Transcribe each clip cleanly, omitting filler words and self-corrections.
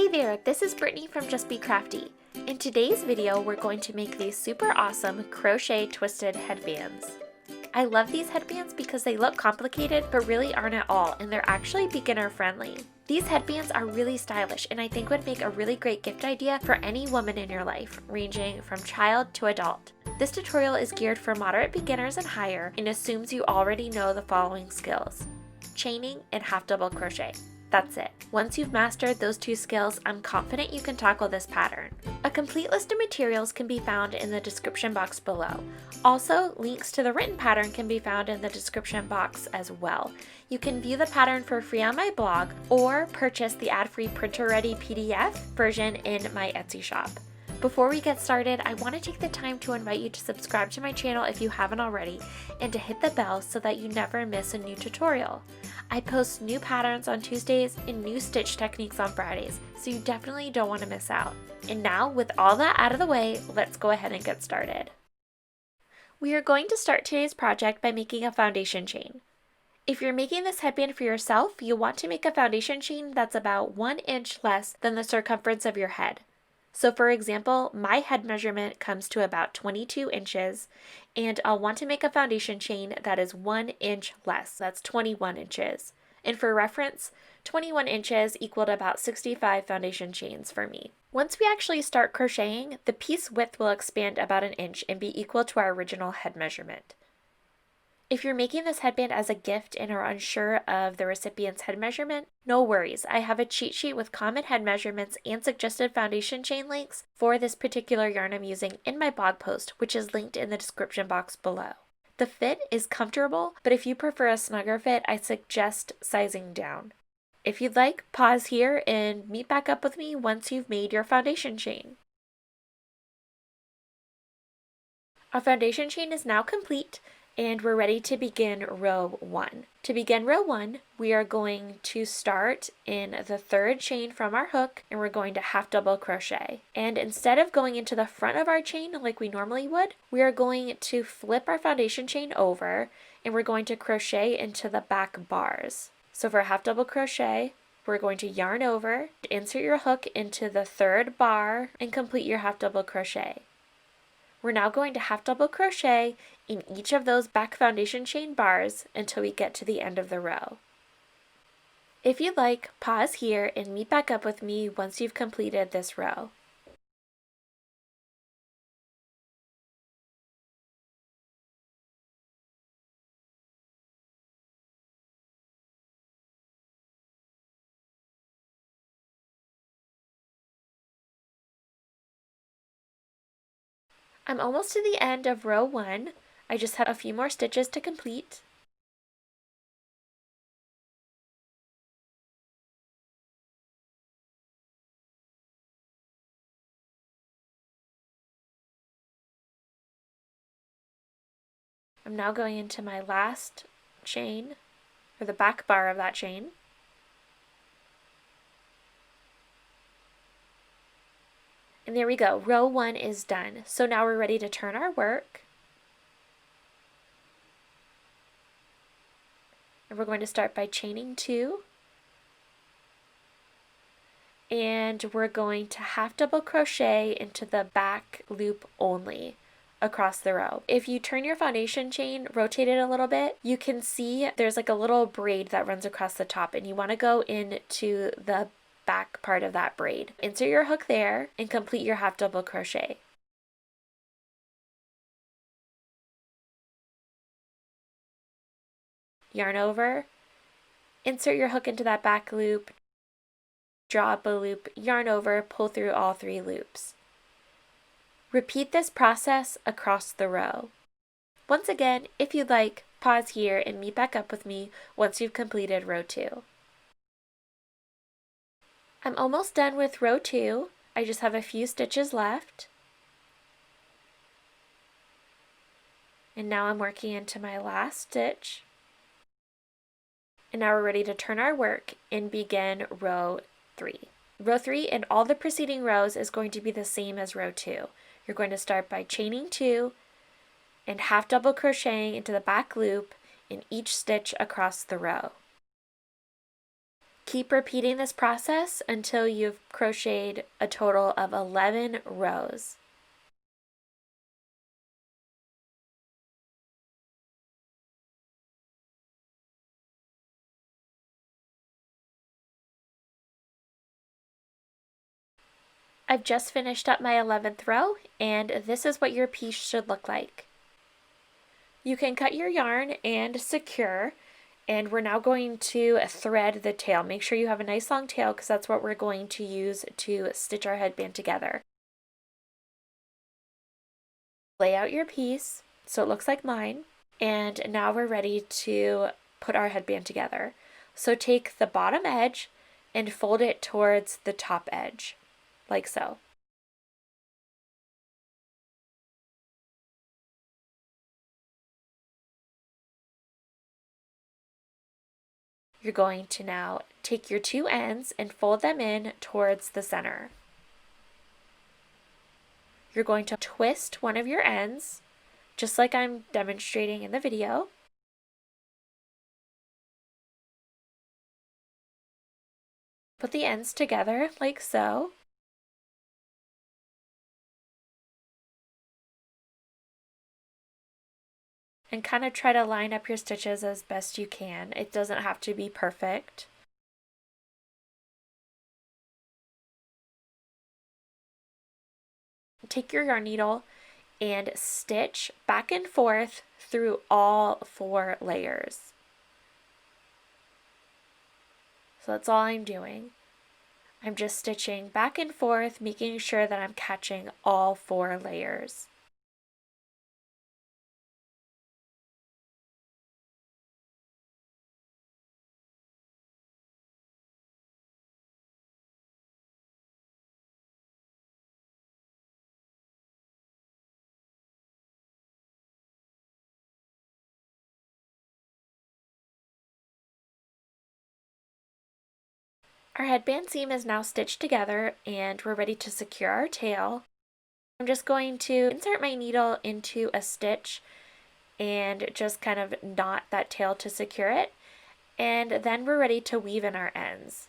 Hey there, this is Brittany from Just Be Crafty. In today's video, we're going to make these super awesome crochet twisted headbands. I love these headbands because they look complicated but really aren't at all, and they're actually beginner friendly. These headbands are really stylish and I think would make a really great gift idea for any woman in your life, ranging from child to adult. This tutorial is geared for moderate beginners and higher and assumes you already know the following skills: chaining and half double crochet. That's it. Once you've mastered those two skills, I'm confident you can tackle this pattern. A complete list of materials can be found in the description box below. Also, links to the written pattern can be found in the description box as well. You can view the pattern for free on my blog or purchase the ad-free printer-ready PDF version in my Etsy shop. Before we get started, I want to take the time to invite you to subscribe to my channel if you haven't already, and to hit the bell so that you never miss a new tutorial. I post new patterns on Tuesdays and new stitch techniques on Fridays, so you definitely don't want to miss out. And now, with all that out of the way, let's go ahead and get started. We are going to start today's project by making a foundation chain. If you're making this headband for yourself, you'll want to make a foundation chain that's about 1 inch less than the circumference of your head. So for example, my head measurement comes to about 22 inches, and I'll want to make a foundation chain that is 1 inch less. That's 21 inches. And for reference, 21 inches equaled about 65 foundation chains for me. Once we actually start crocheting, the piece width will expand about 1 inch and be equal to our original head measurement. If you're making this headband as a gift and are unsure of the recipient's head measurement, no worries. I have a cheat sheet with common head measurements and suggested foundation chain lengths for this particular yarn I'm using in my blog post, which is linked in the description box below. The fit is comfortable, but if you prefer a snugger fit, I suggest sizing down. If you'd like, pause here and meet back up with me once you've made your foundation chain. Our foundation chain is now complete, and we're ready to begin row 1. To begin row 1, we are going to start in the 3rd chain from our hook, and we're going to half double crochet. And instead of going into the front of our chain like we normally would, we are going to flip our foundation chain over, and we're going to crochet into the back bars. So for half double crochet, we're going to yarn over, insert your hook into the 3rd bar, and complete your half double crochet. We're now going to half double crochet in each of those back foundation chain bars until we get to the end of the row. If you'd like, pause here and meet back up with me once you've completed this row. I'm almost to the end of row 1. I just have a few more stitches to complete. I'm now going into my last chain, or the back bar of that chain. And there we go, row 1 is done. So now we're ready to turn our work. And we're going to start by chaining 2. And we're going to half double crochet into the back loop only across the row. If you turn your foundation chain, rotate it a little bit, you can see there's like a little braid that runs across the top, and you want to go into the back part of that braid. Insert your hook there and complete your half double crochet. Yarn over, insert your hook into that back loop, draw up a loop, yarn over, pull through all 3 loops. Repeat this process across the row. Once again, if you'd like, pause here and meet back up with me once you've completed row 2. I'm almost done with row 2. I just have a few stitches left. And now I'm working into my last stitch. And now we're ready to turn our work and begin row 3. Row 3 in all the preceding rows is going to be the same as row 2. You're going to start by chaining 2 and half double crocheting into the back loop in each stitch across the row. Keep repeating this process until you've crocheted a total of 11 rows. I've just finished up my 11th row, and this is what your piece should look like. You can cut your yarn and secure, and we're now going to thread the tail. Make sure you have a nice long tail because that's what we're going to use to stitch our headband together. Lay out your piece so it looks like mine, and now we're ready to put our headband together. So take the bottom edge and fold it towards the top edge, like so. You're going to now take your two ends and fold them in towards the center. You're going to twist one of your ends, just like I'm demonstrating in the video. Put the ends together like so. And kind of try to line up your stitches as best you can. It doesn't have to be perfect. Take your yarn needle and stitch back and forth through all 4 layers. So that's all I'm doing. I'm just stitching back and forth, making sure that I'm catching all 4 layers. Our headband seam is now stitched together and we're ready to secure our tail. I'm just going to insert my needle into a stitch and just kind of knot that tail to secure it. And then we're ready to weave in our ends.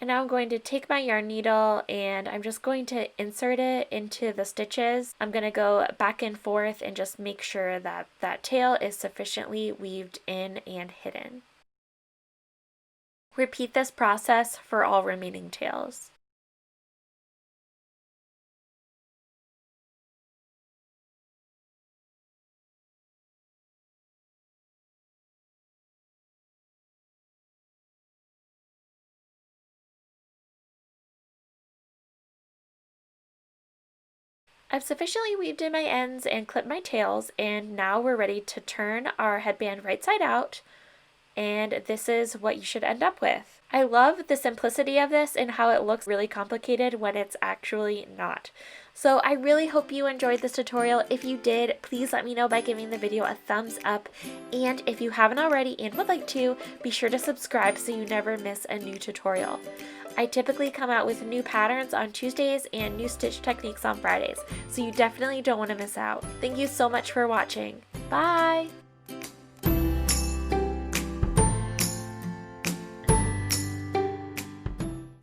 And now I'm going to take my yarn needle and I'm just going to insert it into the stitches. I'm going to go back and forth and just make sure that that tail is sufficiently weaved in and hidden. Repeat this process for all remaining tails. I've sufficiently weaved in my ends and clipped my tails, and now we're ready to turn our headband right side out, and this is what you should end up with. I love the simplicity of this and how it looks really complicated when it's actually not. So I really hope you enjoyed this tutorial. If you did, please let me know by giving the video a thumbs up, and if you haven't already and would like to, be sure to subscribe so you never miss a new tutorial. I typically come out with new patterns on Tuesdays and new stitch techniques on Fridays, so you definitely don't want to miss out. Thank you so much for watching. Bye!